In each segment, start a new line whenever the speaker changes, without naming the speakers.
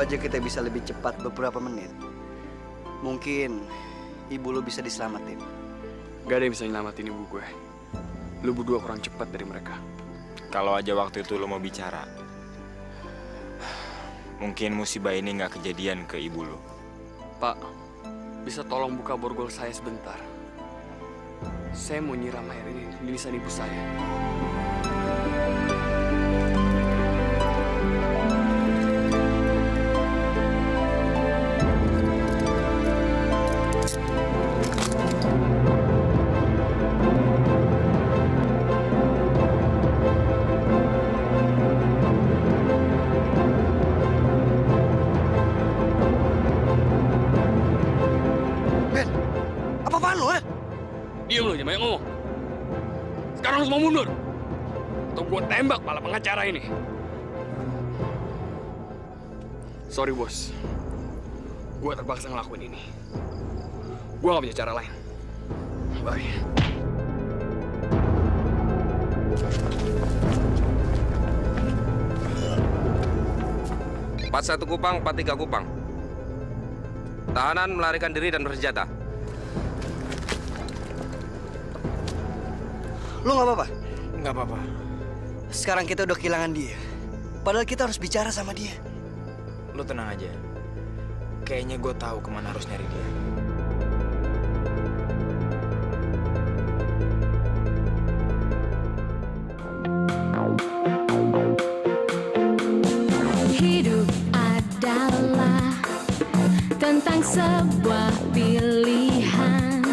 aja kita bisa lebih cepat beberapa menit, mungkin ibu lu bisa diselamatin.
Gak ada yang bisa nyelamatin ibu gue. Lu berdua kurang cepat dari mereka.
Kalau aja waktu itu lo mau bicara, mungkin musibah ini nggak kejadian ke ibu lo.
Pak, bisa tolong buka borgol saya sebentar? Saya mau nyiram air ini di lisan ibu saya. Diam lu, jangan banyak ngomong. Sekarang lu semua mundur. Atau gua tembak kepala pengacara ini. Sorry, bos. Gua terpaksa ngelakuin ini. Gua gak punya cara lain. Bye.
Empat 1 Kupang, 43 Kupang. Tahanan melarikan diri dan bersenjata.
Lu nggak apa-apa?
Nggak apa-apa.
Sekarang kita udah kehilangan dia. Padahal kita harus bicara sama dia.
Lo tenang aja. Kayaknya gue tahu kemana harus nyari dia.
Hidup adalah tentang sebuah pilihan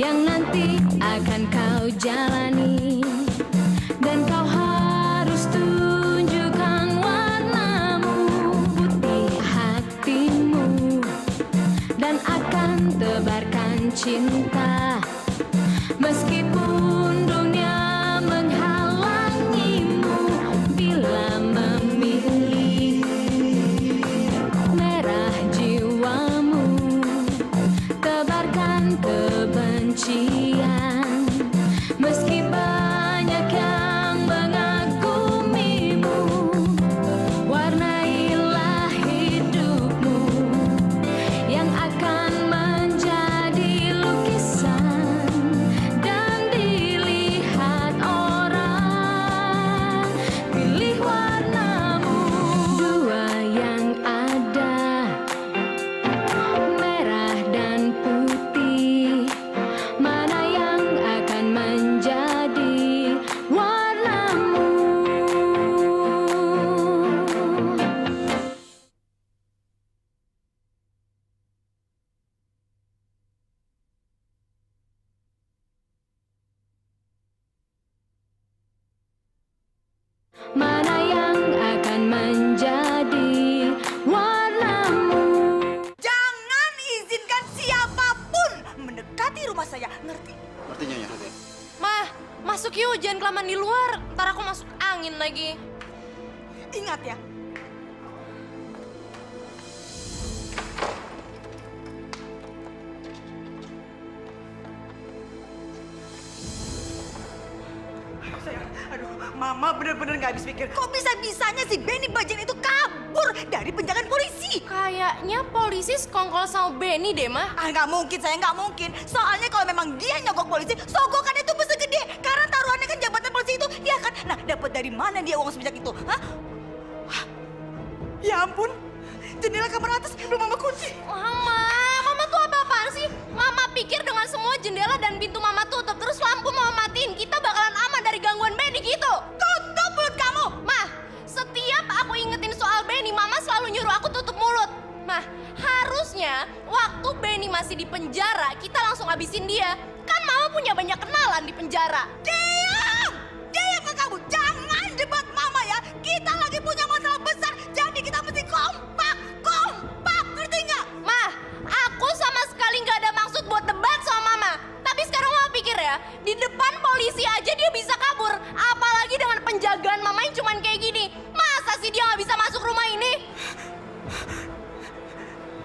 yang nanti akan kau jalani, dan kau harus tunjukkan warnamu, putih hatimu, dan akan tebarkan cinta meskipun dunia menghalangimu. Bila memilih merah jiwamu, tebarkan kebencian meski banyak yang mengagumimu. Warnailah hidupmu yang akan menjadi lukisan dan dilihat orang. Pilih warnamu, dua yang ada, merah dan putih. Mana yang akan menjadi warnamu? Mana yang akan menjadi warnamu?
Jangan izinkan siapapun mendekati rumah saya, ngerti?
Ngerti, Nyonya?
Mah, masuk yuk, jangan kelamaan di luar. Ntar aku masuk angin lagi.
Ingat ya, Mama bener-bener gak habis pikir. Kok bisa-bisanya si Benny Bajang itu kabur dari penjagaan polisi?
Kayaknya polisi sekongkol sama Benny deh, Mah.
Ah, nggak mungkin, saya nggak mungkin. Soalnya kalau memang dia nyogok polisi, sogokan itu besar gede. Karena taruhannya kan jabatan polisi itu, dia kan. Nah, dapat dari mana dia uang sebanyak itu? Hah? Wah, ya ampun, jendela kamar atas belum mama kunci.
Mama tuh apa-apaan sih? Mama pikir dengan semua jendela dan pintu Mama tutup, terus lampu Mama matiin, kita bakalan aman dari gangguan Benny gitu.
Tutup mulut kamu!
Mah, setiap aku ingetin soal Benny, Mama selalu nyuruh aku tutup mulut. Mah, harusnya waktu Benny masih di penjara, kita langsung habisin dia. Kan Mama punya banyak kenalan di penjara.
Diam! Diam ke kamu! Jangan debat mama ya! Kita lagi punya masalah besar, jadi kita mesti kompak! Kompak! Ngerti nggak?
Mah, aku sama sekali nggak ada maksud buat debat sama Mama. Tapi sekarang Mama pikir ya, di depan polisi aja dia bisa kabur. Apalagi dengan penjagaan Mama yang cuman kayak gini. Masa sih dia nggak bisa masuk rumah ini?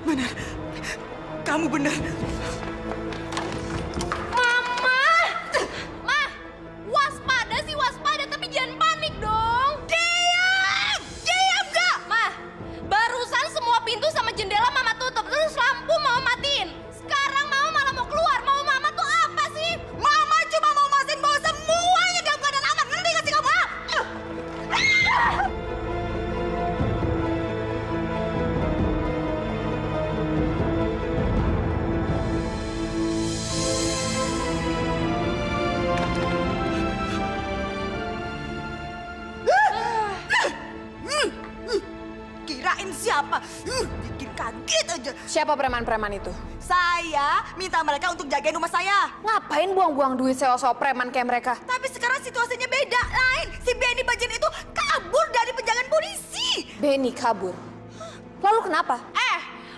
Benar. Kamu benar.
Mama! Mah, waspada sih waspada, tapi jangan panik dong.
Diam! Diam nggak?
Mah, barusan
dikit aja.
Siapa preman-preman itu?
Saya minta mereka untuk jagain rumah saya.
Ngapain buang-buang duit sewa-sewa preman kayak mereka?
Tapi sekarang situasinya beda, lain. Si Benny Bajen itu kabur dari penjagaan polisi.
Benny kabur. Lalu kenapa?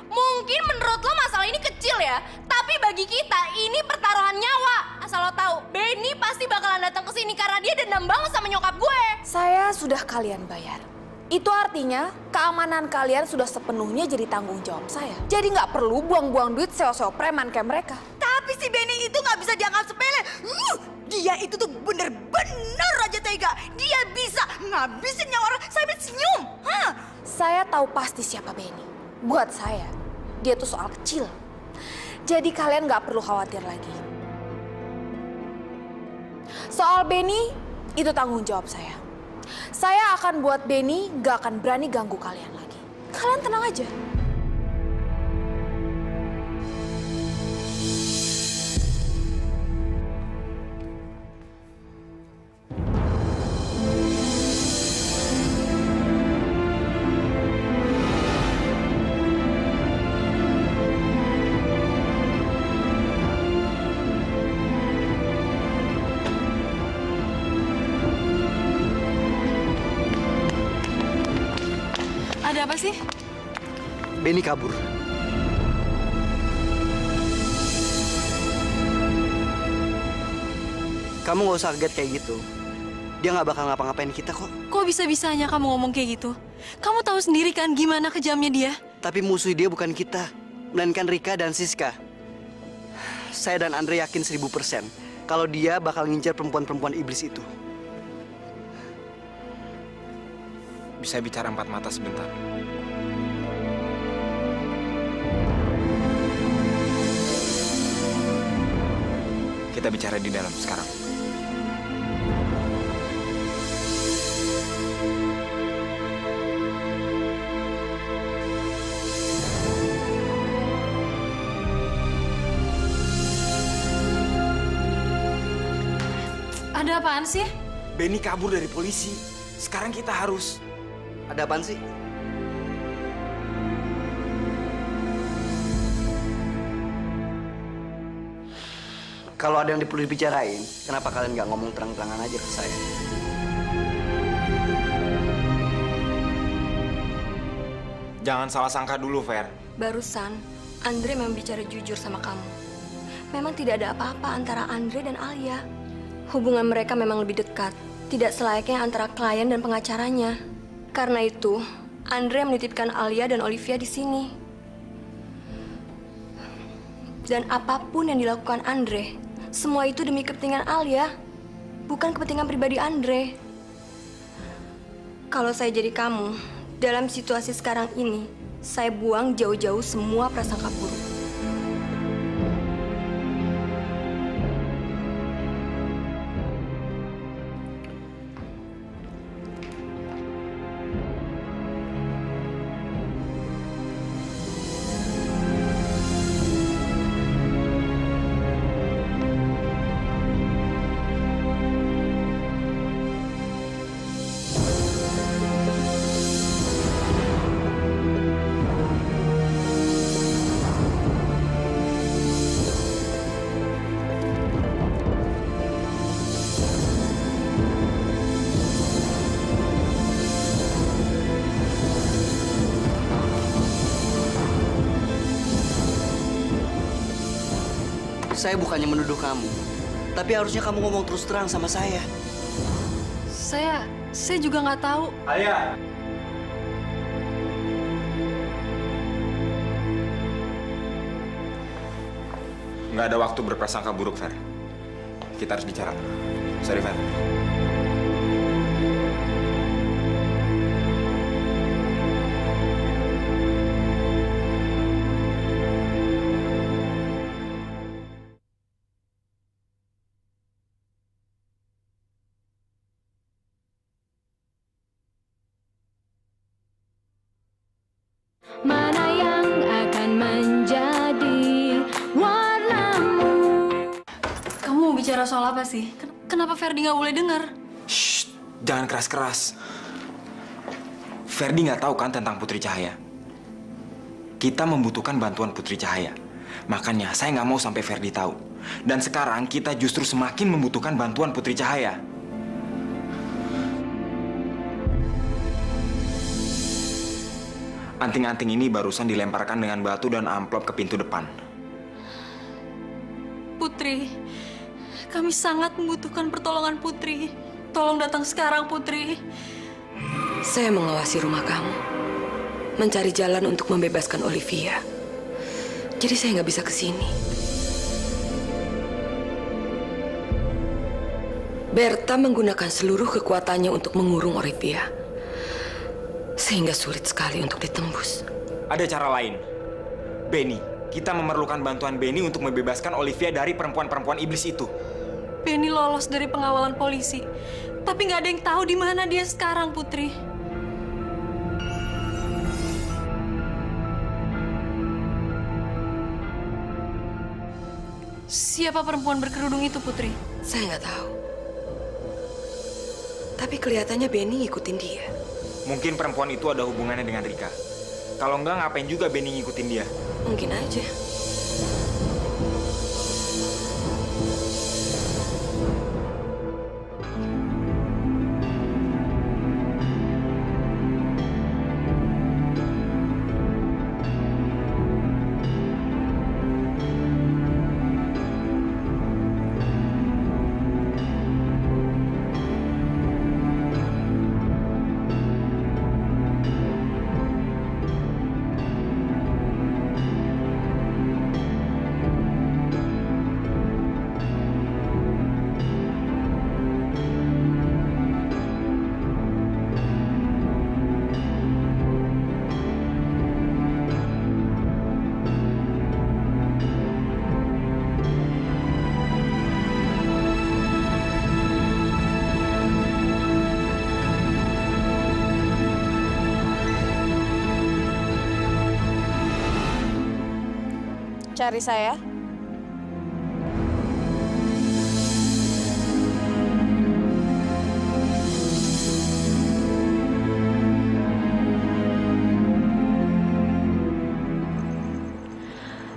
Mungkin menurut lo masalah ini kecil ya, tapi bagi kita ini pertaruhan nyawa. Asal lo tahu, Benny pasti bakalan datang ke sini karena dia dendam banget sama nyokap gue.
Saya sudah kalian bayar. Itu artinya keamanan kalian sudah sepenuhnya jadi tanggung jawab saya. Jadi nggak perlu buang-buang duit sewa-sewa preman kayak mereka.
Tapi si Benny itu nggak bisa dianggap sepele. Dia itu tuh bener-bener raja tega. Dia bisa ngabisin nyawa orang sambil senyum.
Saya tahu pasti siapa Benny. Buat saya, dia tuh soal kecil. Jadi kalian nggak perlu khawatir lagi. Soal Benny, itu tanggung jawab saya. Saya akan buat Benny nggak akan berani ganggu kalian lagi. Kalian tenang aja.
Ada apa sih?
Benny kabur. Kamu nggak usah kaget kayak gitu. Dia nggak bakal ngapa-ngapain kita kok.
Kok bisa-bisanya kamu ngomong kayak gitu? Kamu tahu sendiri kan gimana kejamnya dia?
Tapi musuh dia bukan kita, melainkan Rika dan Siska. Saya dan Andre yakin 1000% kalau dia bakal ngincar perempuan-perempuan iblis itu.
Bisa bicara empat mata sebentar? Kita bicara di dalam sekarang.
Ada apaan sih?
Benny kabur dari polisi. Sekarang kita harus...
Ada apaan sih? Kalau ada yang perlu dibicarain, kenapa kalian nggak ngomong terang-terangan aja ke saya?
Jangan salah sangka dulu, Fer.
Barusan, Andre memang bicara jujur sama kamu. Memang tidak ada apa-apa antara Andre dan Alia. Hubungan mereka memang lebih dekat. Tidak selayaknya antara klien dan pengacaranya. Karena itu, Andre menitipkan Alia dan Olivia di sini. Dan apapun yang dilakukan Andre, semua itu demi kepentingan Alia, bukan kepentingan pribadi Andre. Kalau saya jadi kamu, dalam situasi sekarang ini, saya buang jauh-jauh semua prasangka buruk.
Saya bukannya menuduh kamu, tapi harusnya kamu ngomong terus terang sama saya.
Saya juga nggak tahu.
Alia! Nggak ada waktu berprasangka buruk, Fer. Kita harus bicara. Sorry, Fer.
Mana yang akan menjadi warnamu? Kamu mau bicara soal apa sih? Kenapa Ferdi nggak boleh dengar?
Shh, jangan keras-keras. Ferdi nggak tahu kan tentang Putri Cahaya. Kita membutuhkan bantuan Putri Cahaya. Makanya saya nggak mau sampai Ferdi tahu. Dan sekarang kita justru semakin membutuhkan bantuan Putri Cahaya. Anting-anting ini barusan dilemparkan dengan batu dan amplop ke pintu depan.
Putri, kami sangat membutuhkan pertolongan Putri. Tolong datang sekarang, Putri.
Saya mengawasi rumah kamu, mencari jalan untuk membebaskan Olivia. Jadi saya nggak bisa ke sini. Berta menggunakan seluruh kekuatannya untuk mengurung Olivia, sehingga sulit sekali untuk ditembus.
Ada cara lain. Benny, kita memerlukan bantuan Benny untuk membebaskan Olivia dari perempuan-perempuan iblis itu.
Benny lolos dari pengawalan polisi, tapi nggak ada yang tahu di mana dia sekarang, Putri. Siapa perempuan berkerudung itu, Putri?
Saya nggak tahu. Tapi kelihatannya Benny ngikutin dia.
Mungkin perempuan itu ada hubungannya dengan Rika. Kalau enggak, ngapain juga Benny ngikutin dia?
Mungkin aja.
Cari saya.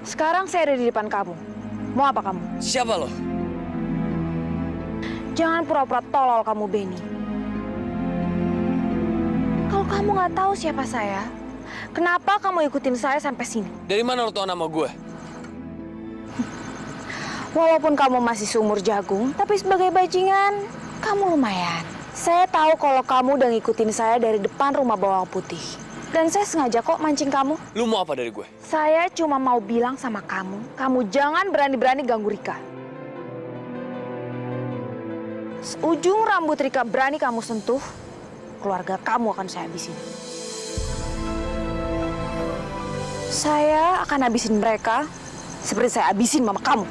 Sekarang saya ada di depan kamu. Mau apa kamu?
Siapa lo?
Jangan pura-pura tolol kamu, Benny. Kalau kamu nggak tahu siapa saya, kenapa kamu ikutin saya sampai sini?
Dari mana lo tau nama gue?
Walaupun kamu masih seumur jagung, tapi sebagai bajingan, kamu lumayan. Saya tahu kalau kamu udah ngikutin saya dari depan rumah bawang putih. Dan saya sengaja kok mancing kamu.
Lu mau apa dari gue?
Saya cuma mau bilang sama kamu jangan berani-berani ganggu Rika. Seujung rambut Rika berani kamu sentuh, keluarga kamu akan saya habisin. Saya akan habisin mereka seperti saya habisin mama kamu.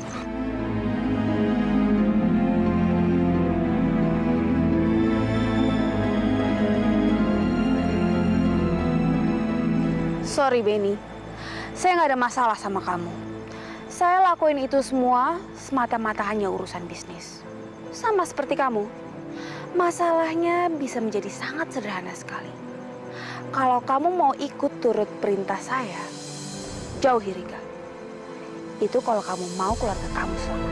Sorry, Benny. Saya nggak ada masalah sama kamu. Saya lakuin itu semua semata-mata hanya urusan bisnis. Sama seperti kamu. Masalahnya bisa menjadi sangat sederhana sekali. Kalau kamu mau ikut turut perintah saya, jauhi Rika. Itu kalau kamu mau keluarga kamu selamat.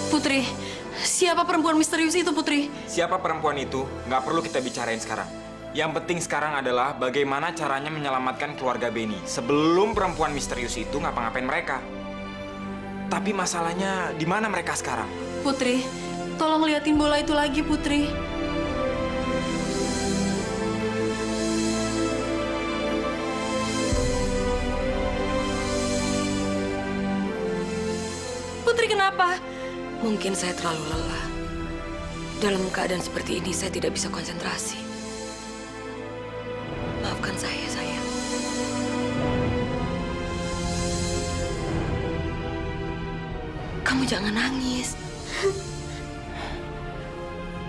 Putri, siapa perempuan misterius itu, Putri?
Siapa perempuan itu, nggak perlu kita bicarain sekarang. Yang penting sekarang adalah bagaimana caranya menyelamatkan keluarga Benny sebelum perempuan misterius itu ngapa-ngapain mereka. Tapi masalahnya, di mana mereka sekarang?
Putri, tolong liatin bola itu lagi, Putri. Putri, kenapa?
Mungkin saya terlalu lelah. Dalam keadaan seperti ini, saya tidak bisa konsentrasi. Maafkan saya, sayang. Kamu jangan nangis.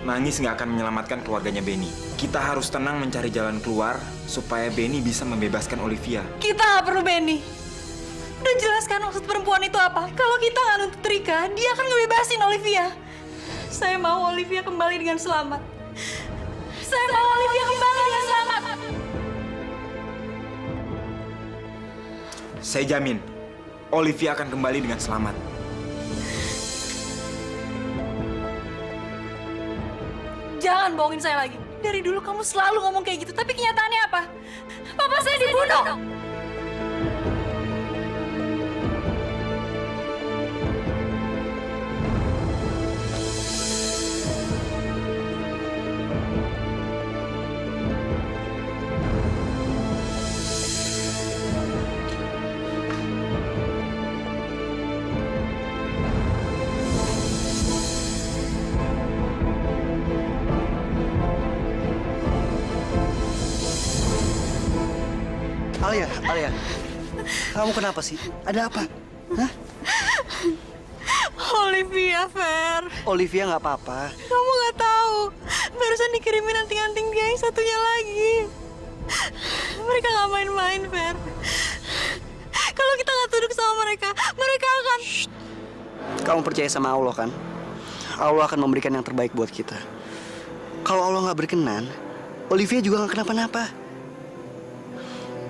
Nangis nggak akan menyelamatkan keluarganya Benny. Kita harus tenang mencari jalan keluar supaya Benny bisa membebaskan Olivia.
Kita nggak perlu Benny. Udah jelaskan maksud perempuan itu apa? Kalau kita nggak nuntut Rika, dia akan ngebebasin Olivia. Saya mau Olivia kembali dengan selamat. Saya mau Olivia kembali dengan selamat.
Saya jamin, Olivia akan kembali dengan selamat.
Jangan bohongin saya lagi. Dari dulu kamu selalu ngomong kayak gitu, tapi kenyataannya apa? Papa saya dibunuh.
Alia, kamu kenapa sih? Ada apa? Hah?
Olivia, Fer.
Olivia nggak apa-apa.
Kamu nggak tahu. Barusan dikirimin anting-anting dia yang satunya lagi. Mereka nggak main-main, Fer. Kalau kita nggak tunduk sama mereka, mereka akan...
Kamu percaya sama Allah kan? Allah akan memberikan yang terbaik buat kita. Kalau Allah nggak berkenan, Olivia juga nggak kenapa-napa.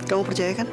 Kamu percaya kan?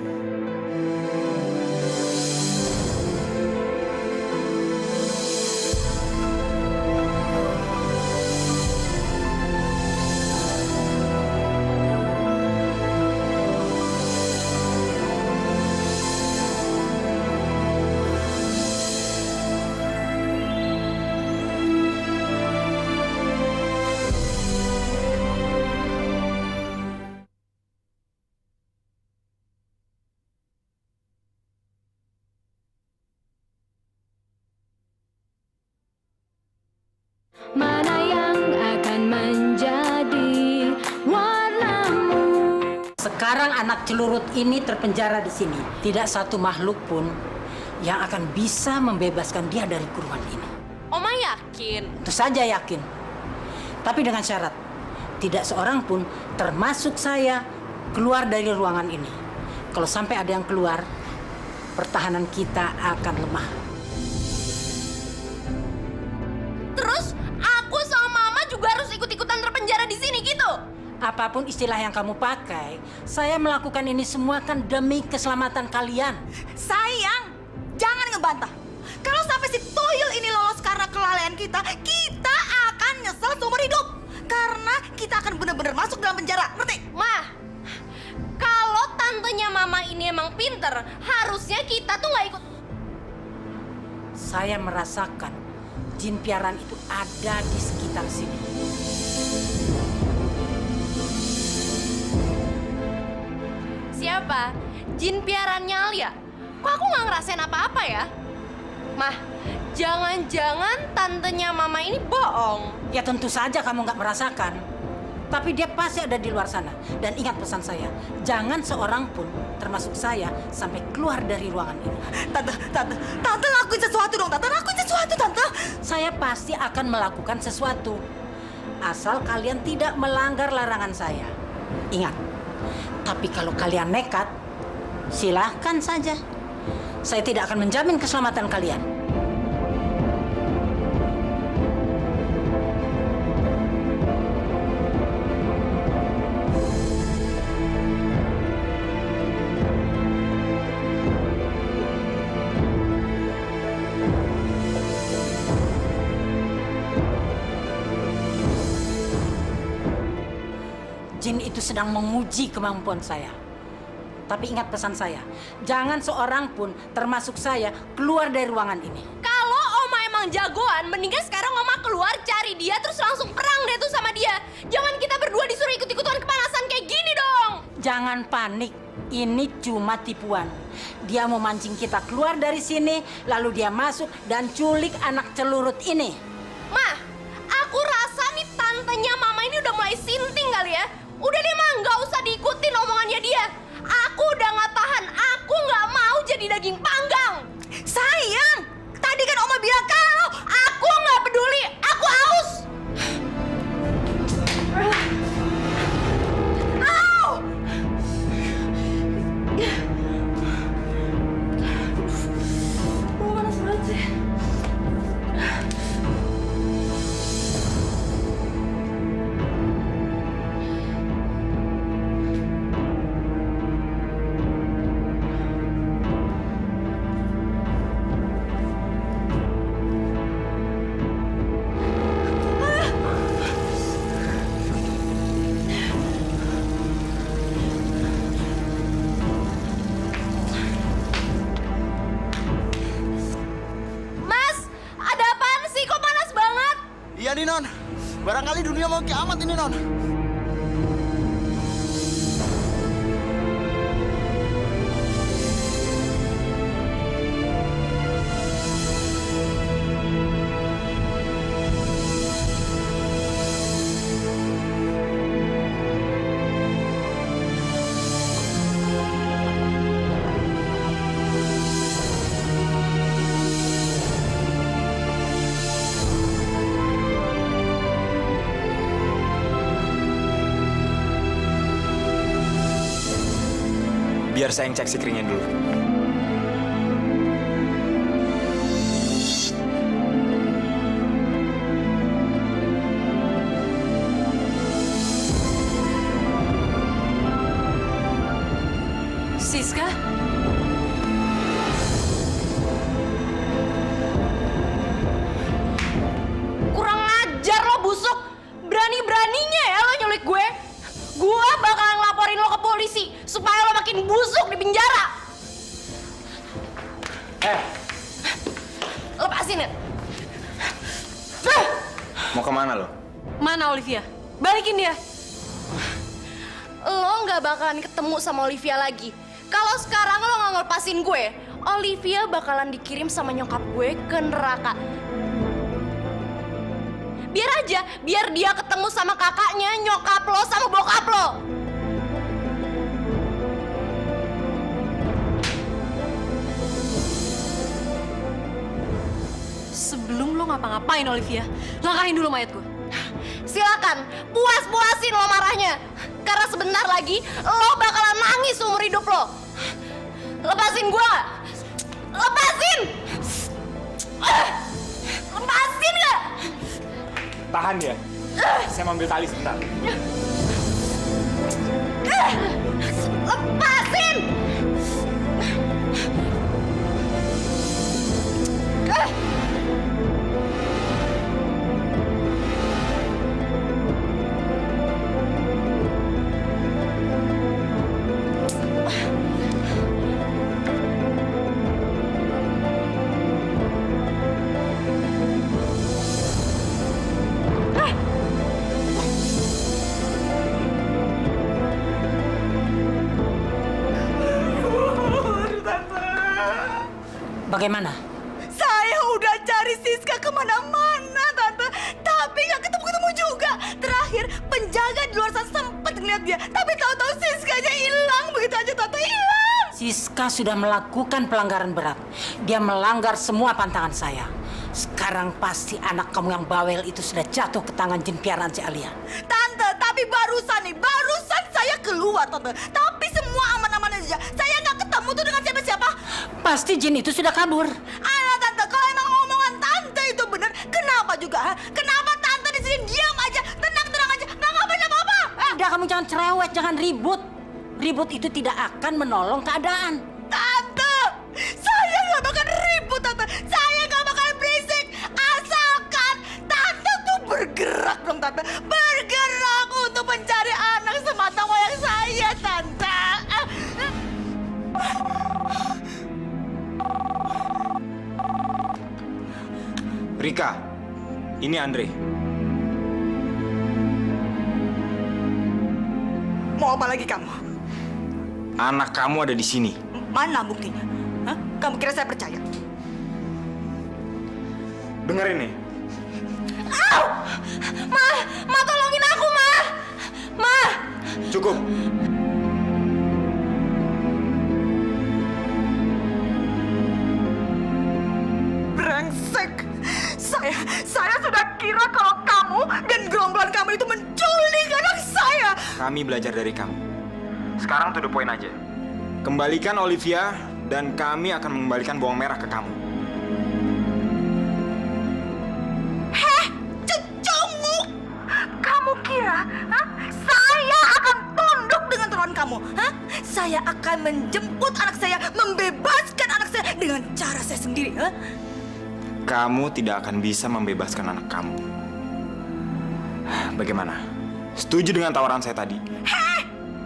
Mana yang akan menjadi warnamu?
Sekarang anak celurut ini terpenjara di sini. Tidak satu makhluk pun yang akan bisa membebaskan dia dari kurungan ini.
Oma yakin?
Tentu saja yakin. Tapi dengan syarat, tidak seorang pun termasuk saya keluar dari ruangan ini. Kalau sampai ada yang keluar, pertahanan kita akan lemah.
Terus aku sama Mama juga harus ikut-ikutan terpenjara di sini gitu?
Apapun istilah yang kamu pakai, saya melakukan ini semua kan demi keselamatan kalian.
Sayang, jangan ngebantah. Kalau sampai si Toyol ini lolos karena kelalaian kita, kita akan nyesel seumur hidup. Karena kita akan benar-benar masuk dalam penjara, ngerti?
Ma, kalau tantenya Mama ini emang pinter, harusnya kita tuh nggak ikut.
Saya merasakan jin piaran itu ada di sekitar sini.
Siapa? Jin piarannya Alia? Kok aku nggak ngerasain apa-apa ya? Mah, jangan-jangan tantenya Mama ini bohong.
Ya tentu saja kamu nggak merasakan. Tapi dia pasti ada di luar sana. Dan ingat pesan saya, jangan seorang pun, termasuk saya, sampai keluar dari ruangan ini.
Tante lakuin sesuatu dong, Tante lakuin sesuatu, Tante.
Saya pasti akan melakukan sesuatu. Asal kalian tidak melanggar larangan saya. Ingat, tapi kalau kalian nekat, silahkan saja. Saya tidak akan menjamin keselamatan kalian. Jin itu sedang menguji kemampuan saya. Tapi ingat pesan saya, jangan seorang pun, termasuk saya, keluar dari ruangan ini.
Kalau Oma emang jagoan, mendingan sekarang Oma keluar cari dia terus langsung perang deh tuh sama dia. Jangan kita berdua disuruh ikut-ikutan kepanasan kayak gini dong.
Jangan panik, ini cuma tipuan. Dia mau mancing kita keluar dari sini, lalu dia masuk dan culik anak celurut ini.
Mah, aku rasa nih tantenya Mama ini udah mulai sinting kali ya. Udah deh mah, nggak usah diikutin omongannya dia. Aku udah nggak tahan, aku nggak mau jadi daging panggang.
Sayang, tadi kan Oma bilang kalau aku nggak peduli, aku haus. Au!
Panas banget sih.
dunia mau kiamat ini, Non.
Biar saya yang cek screen-nya dulu.
Siska?
Kurang ajar lo busuk. Berani-beraninya ya lo nyulik gue. Gue bakalan ngelaporin lo ke polisi supaya lo makin busuk di penjara. Lepasin ya.
Mau kemana lo?
Mana Olivia? Balikin dia.
Lo nggak bakalan ketemu sama Olivia lagi. Kalau sekarang lo nggak ngelepasin gue, Olivia bakalan dikirim sama nyokap gue ke neraka. Biar aja, biar dia ketemu sama kakaknya, nyokap lo, sama bokap lo.
Sebelum lo ngapa-ngapain Olivia, langkahin dulu mayat gue.
Silakan, puas-puasin lo marahnya. Karena sebentar lagi lo bakalan nangis seumur hidup lo. Lepasin gue nggak? Lepasin! Lepasin nggak?
Tahan ya. Saya mau ambil tali sebentar.
Lepasin!
Bagaimana?
Saya udah cari Siska kemana-mana, Tante. Tapi nggak ketemu-ketemu juga. Terakhir, penjaga di luar sana sempat ngeliat dia. Tapi tahu-tahu Siskanya hilang. Begitu aja, Tante, hilang.
Siska sudah melakukan pelanggaran berat. Dia melanggar semua pantangan saya. Sekarang pasti anak kamu yang bawel itu sudah jatuh ke tangan jin piaraan si Alia.
Tante, tapi barusan saya keluar, Tante. Tapi semua aman-aman aja. Saya nggak ketemu tuh dengan siapa-siapa.
Pasti jin itu sudah kabur.
Alah, Tante, kalau emang omongan Tante itu benar, kenapa juga? Ha? Kenapa Tante di sini diam aja, tenang-tenang aja, nggak ngapain apa-apa?
Udah, kamu jangan cerewet, jangan ribut. Ribut itu tidak akan menolong keadaan.
Tante, saya nggak bakal ribut, Tante. Saya nggak bakal berisik. Asalkan Tante tuh bergerak dong, Tante. Bergerak untuk mencari anak semata wayang saya, Tante.
Rika, ini Andre.
Mau apa lagi kamu?
Anak kamu ada di sini.
Mana buktinya? Hah? Kamu kira saya percaya?
Dengerin nih.
Au! Ma tolongin aku, Ma! Ma!
Cukup.
Brengsek! Saya sudah kira kalau kamu dan gerombolan kamu itu menculik anak saya.
Kami belajar dari kamu. Sekarang to the point aja. Kembalikan Olivia dan kami akan mengembalikan bawang merah ke kamu.
Heh, cucungmu! Kamu kira saya akan tunduk dengan turunan kamu? Hah? Saya akan menjemput anak saya, membebaskan anak saya dengan cara saya sendiri. Hah?
Kamu tidak akan bisa membebaskan anak kamu. Bagaimana? Setuju dengan tawaran saya tadi?
Heh,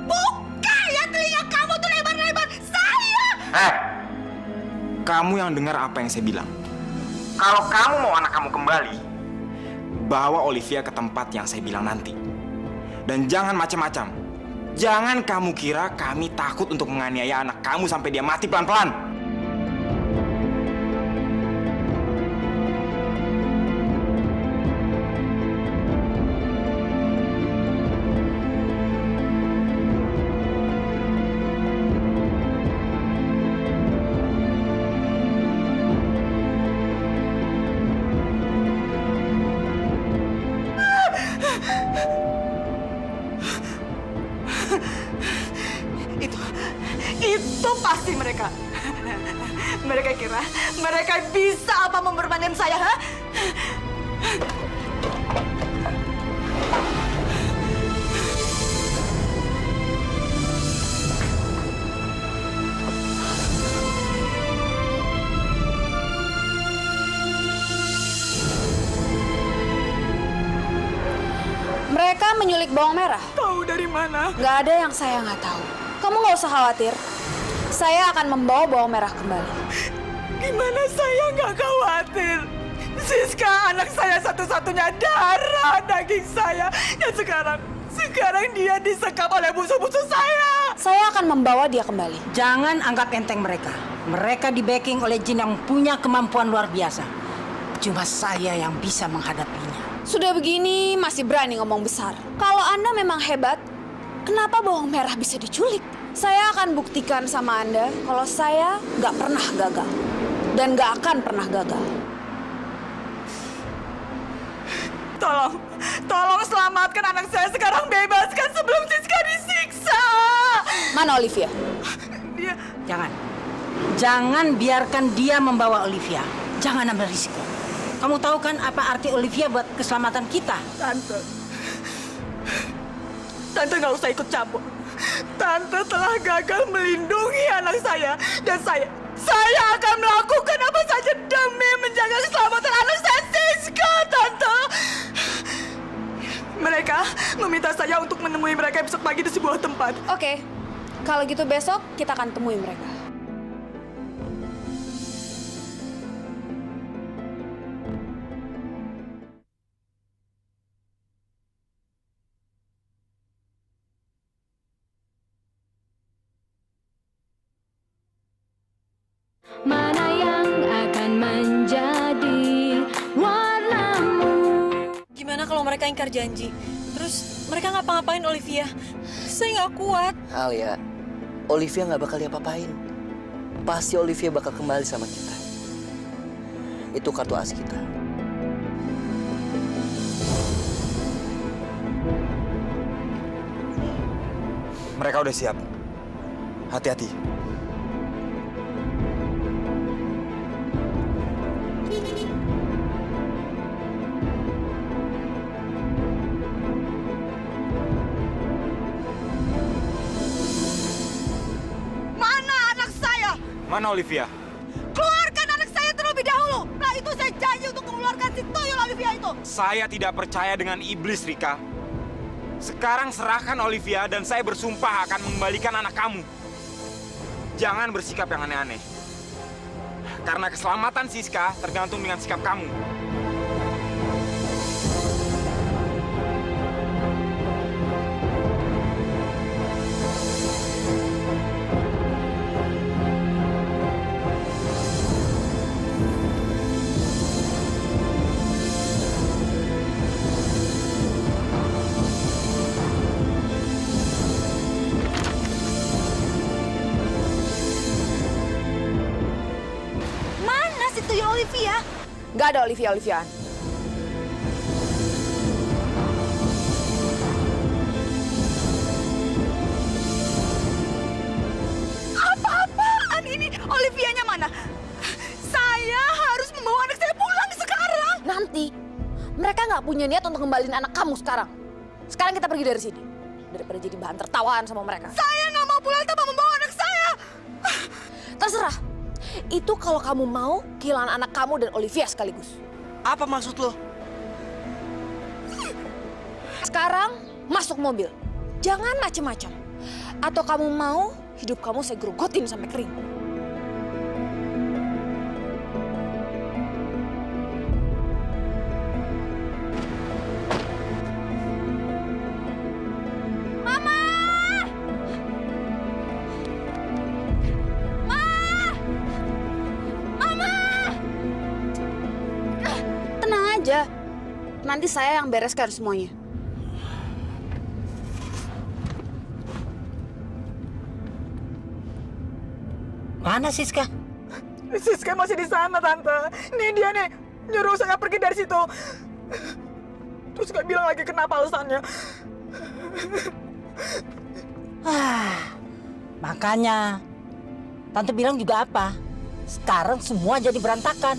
buka ya telinga kamu tuh lebar-lebar. Saya!
Kamu yang dengar apa yang saya bilang. Kalau kamu mau anak kamu kembali, bawa Olivia ke tempat yang saya bilang nanti. Dan jangan macam-macam. Jangan kamu kira kami takut untuk menganiaya anak kamu sampai dia mati pelan-pelan.
Itu pasti mereka. Mereka kira mereka bisa apa mempermainkan saya, ha?
Mereka menyulik bawang merah.
Tahu dari mana?
Nggak ada yang saya nggak tahu. Kamu nggak usah khawatir. Saya akan membawa bawang merah kembali.
Gimana saya nggak khawatir? Siska anak saya satu-satunya, darah daging saya. Dan sekarang dia disekap oleh musuh-musuh saya.
Saya akan membawa dia kembali.
Jangan anggap enteng mereka. Mereka di-backing oleh jin yang punya kemampuan luar biasa. Cuma saya yang bisa menghadapinya.
Sudah begini masih berani ngomong besar. Kalau Anda memang hebat, kenapa bawang merah bisa diculik? Saya akan buktikan sama Anda kalau saya nggak pernah gagal. Dan nggak akan pernah gagal.
Tolong selamatkan anak saya sekarang, bebaskan sebelum Siska disiksa.
Mana Olivia?
Dia...
Jangan biarkan dia membawa Olivia. Jangan ambil risiko. Kamu tahu kan apa arti Olivia buat keselamatan kita?
Tante nggak usah ikut campur. Tante telah gagal melindungi anak saya. Dan saya akan melakukan apa saja demi menjaga keselamatan anak saya, Siska, Tante. Mereka meminta saya untuk menemui mereka besok pagi di sebuah tempat.
Oke, kalau gitu besok kita akan temui mereka.
Mana yang akan menjadi warnamu?
Gimana kalau mereka ingkar janji? Terus mereka ngapa-ngapain Olivia? Saya nggak kuat.
Alia, Olivia nggak bakal diapa-apain. Pasti Olivia bakal kembali sama kita. Itu kartu as kita.
Mereka udah siap. Hati-hati. Mana Olivia?
Keluarkan anak saya terlebih dahulu. Nah itu saya janji untuk mengeluarkan si tuyul Olivia itu.
Saya tidak percaya dengan iblis, Rika. Sekarang serahkan Olivia dan saya bersumpah akan mengembalikan anak kamu. Jangan bersikap yang aneh-aneh. Karena keselamatan Siska tergantung dengan sikap kamu.
Olivia?
Nggak ada Olivia-Oliviaan.
Apa-apaan ini? Olivianya mana? Saya harus membawa anak saya pulang sekarang.
Nanti. Mereka nggak punya niat untuk kembaliin anak kamu sekarang. Sekarang kita pergi dari sini. Daripada jadi bahan tertawaan sama mereka.
Saya nggak mau pulang tanpa membawa anak saya.
Terserah. Itu kalau kamu mau kehilangan anak kamu dan Olivia sekaligus.
Apa maksud lo?
Sekarang masuk mobil. Jangan macem-macem. Atau kamu mau hidup kamu saya gerogotin sampai kering. Nanti saya yang bereskan semuanya.
Mana Siska?
Siska masih di sana, Tante. Nih dia nih, nyuruh saya pergi dari situ. Terus gak bilang lagi kenapa alasannya.
Makanya Tante bilang juga apa? Sekarang semua jadi berantakan.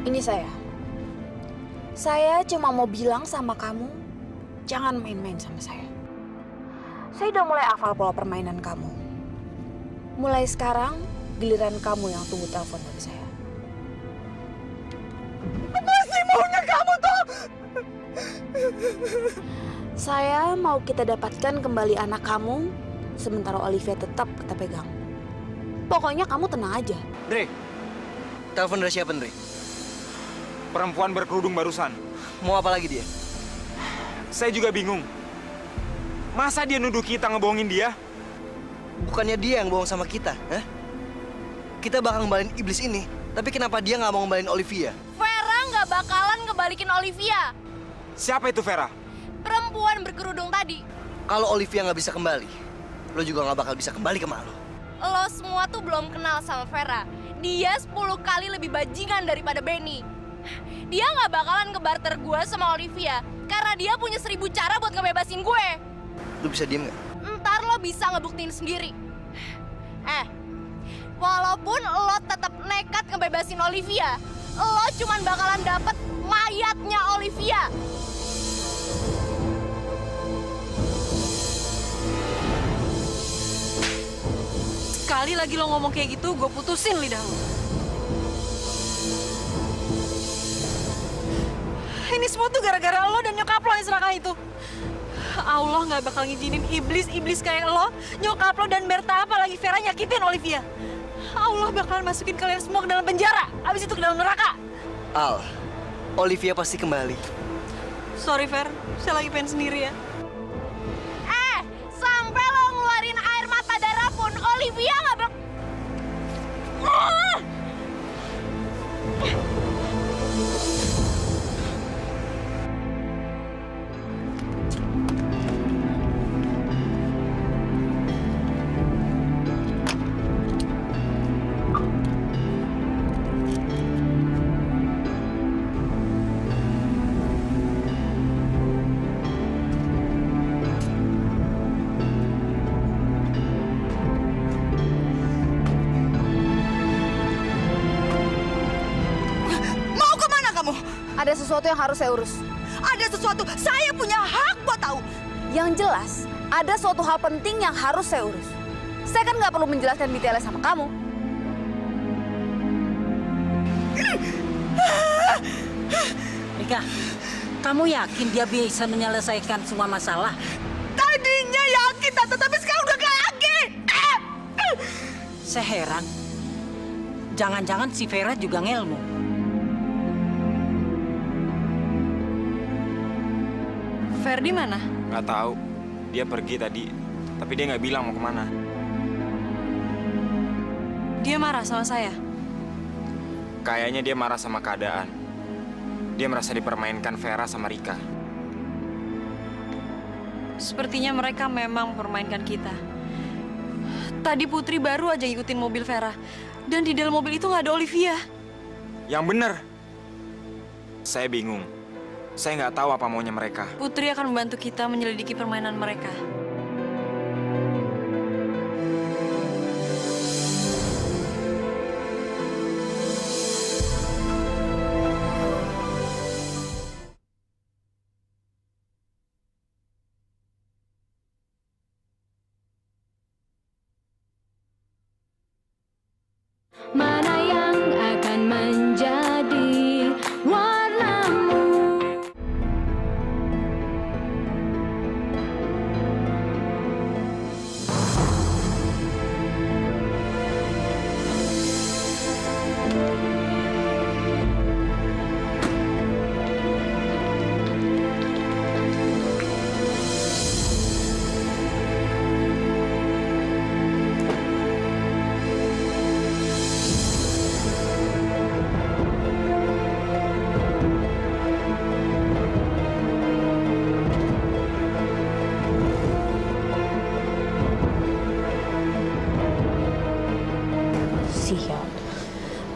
Ini saya. Saya cuma mau bilang sama kamu, jangan main-main sama saya. Saya udah mulai hafal pola permainan kamu. Mulai sekarang, giliran kamu yang tunggu telepon dari saya.
Apa sih maunya kamu tuh?
Saya mau kita dapatkan kembali anak kamu, sementara Olivia tetap kita pegang. Pokoknya kamu tenang aja.
Andre, telepon dari siapa, Andre?
Perempuan berkerudung barusan.
Mau apa lagi dia?
Saya juga bingung. Masa dia nuduh kita ngebohongin dia?
Bukannya dia yang bohong sama kita, hah? Kita bakal ngembalin iblis ini, tapi kenapa dia nggak mau ngembalin Olivia?
Vera nggak bakalan ngebalikin Olivia.
Siapa itu Vera?
Perempuan berkerudung tadi.
Kalau Olivia nggak bisa kembali, lo juga nggak bakal bisa kembali ke Malu.
Lo semua tuh belum kenal sama Vera. Dia 10 kali lebih bajingan daripada Benny. Dia nggak bakalan ngebarter gue sama Olivia karena dia punya 1000 cara buat ngebebasin gue.
Lo bisa diem nggak?
Ntar lo bisa ngebuktiin sendiri. Walaupun lo tetap nekat ngebebasin Olivia, lo cuman bakalan dapet mayatnya Olivia.
Sekali lagi lo ngomong kayak gitu, gue putusin lidah lo. Ini semua tuh gara-gara lo dan nyokap lo yang serakah itu. Allah nggak bakal ngizinin iblis kayak lo, nyokap lo dan Berta apalagi Vera nyakitin Olivia. Allah bakalan masukin kalian semua ke dalam penjara, abis itu ke dalam neraka.
Al, Olivia pasti kembali.
Sorry Ver, saya lagi pengen sendiri ya.
Sampai lo ngeluarin air mata darah pun Olivia nggak bak...
Ada sesuatu yang harus saya urus.
Ada sesuatu, saya punya hak buat tahu.
Yang jelas, ada suatu hal penting yang harus saya urus. Saya kan nggak perlu menjelaskan detailnya sama kamu.
Rika, kamu yakin dia bisa menyelesaikan semua masalah?
Tadinya yakin, Tante, tapi sekarang udah gak yakin.
Saya heran. Jangan-jangan si Vera juga ngelmu.
Ferdi mana?
Nggak tahu. Dia pergi tadi, tapi dia nggak bilang mau kemana.
Dia marah sama saya.
Kayaknya dia marah sama keadaan. Dia merasa dipermainkan Vera sama Rika.
Sepertinya mereka memang mempermainkan kita. Tadi Putri baru aja ngikutin mobil Vera. Dan di dalam mobil itu nggak ada Olivia.
Yang bener. Saya bingung. Saya nggak tahu apa maunya mereka.
Putri akan membantu kita menyelidiki permainan mereka.
Mana yang akan menjadi warnamu?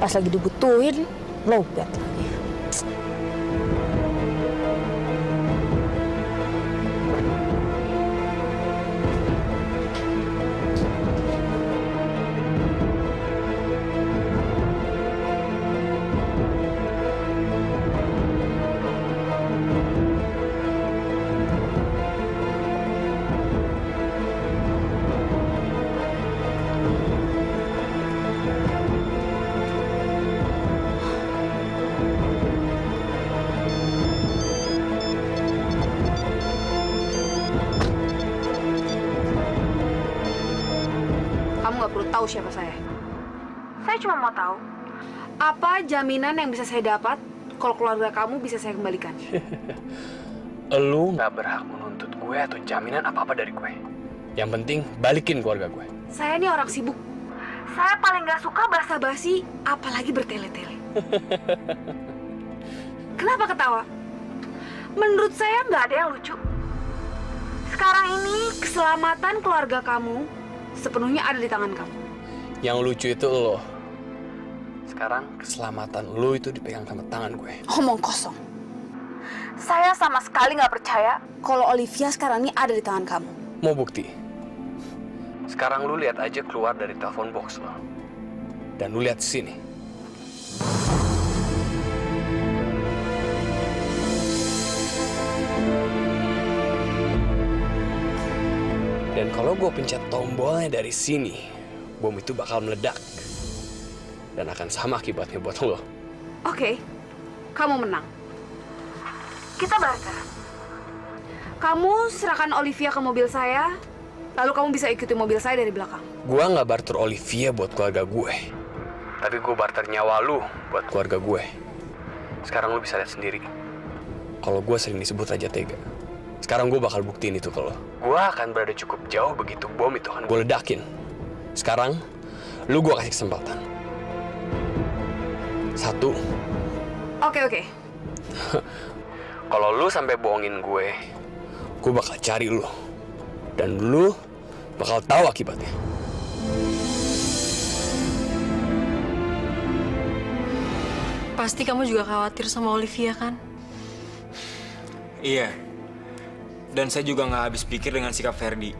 Pas lagi dibutuhin, lowbat lagi. Kamu nggak perlu tahu siapa saya. Saya cuma mau tahu apa jaminan yang bisa saya dapat kalau keluarga kamu bisa saya kembalikan.
Lu nggak berhak menuntut gue atau jaminan apa-apa dari gue. Yang penting balikin keluarga gue.
Saya ini orang sibuk. Saya paling nggak suka basa-basi, apalagi bertele-tele. Kenapa ketawa? Menurut saya nggak ada yang lucu. Sekarang ini keselamatan keluarga kamu sepenuhnya ada di tangan kamu.
Yang lucu itu lo. Sekarang keselamatan lo itu dipegang sama tangan gue.
Omong kosong. Saya sama sekali nggak percaya kalau Olivia sekarang ini ada di tangan kamu.
Mau bukti? Sekarang lu lihat aja keluar dari telepon box lo. Dan lu lihat sini. Dan kalau gue pencet tombolnya dari sini, bom itu bakal meledak. Dan akan sama akibatnya buat lo.
Oke, kamu menang. Kita barter. Kamu serahkan Olivia ke mobil saya, lalu kamu bisa ikuti mobil saya dari belakang.
Gue nggak barter Olivia buat keluarga gue. Tapi gue barter nyawa lu buat keluarga gue. Sekarang lu bisa lihat sendiri. Kalau gue sering disebut Raja Tega. Sekarang gue bakal buktiin itu ke lo. Gue akan berada cukup jauh begitu bom itu akan gue ledakin. Sekarang, lu gue kasih kesempatan. 1.
Oke.
Kalau lu sampai bohongin gue bakal cari lu. Dan lu bakal tahu akibatnya.
Pasti kamu juga khawatir sama Olivia kan?
Iya. Dan saya juga nggak habis pikir dengan sikap Ferdi.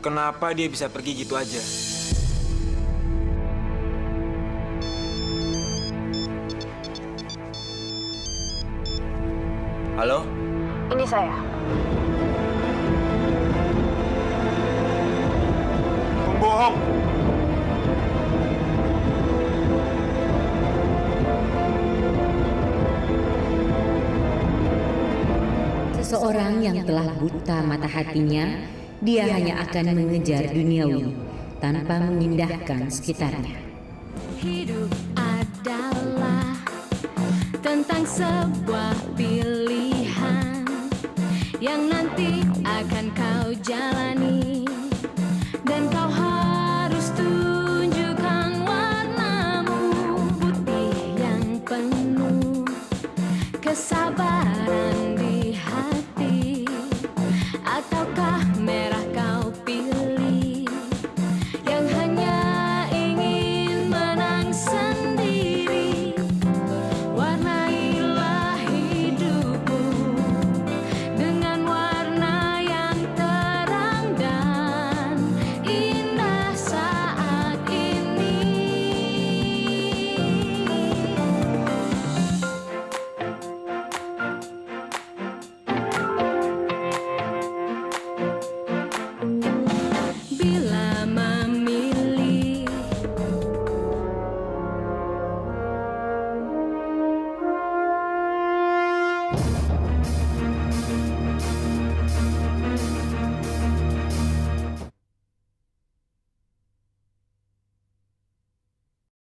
Kenapa dia bisa pergi gitu aja? Halo?
Ini saya.
Pembohong!
Seseorang yang telah buta mata hatinya, dia hanya akan mengejar duniawi tanpa mengindahkan sekitarnya. Hidup adalah tentang sebuah pilihan yang nanti akan kau jalani dan kau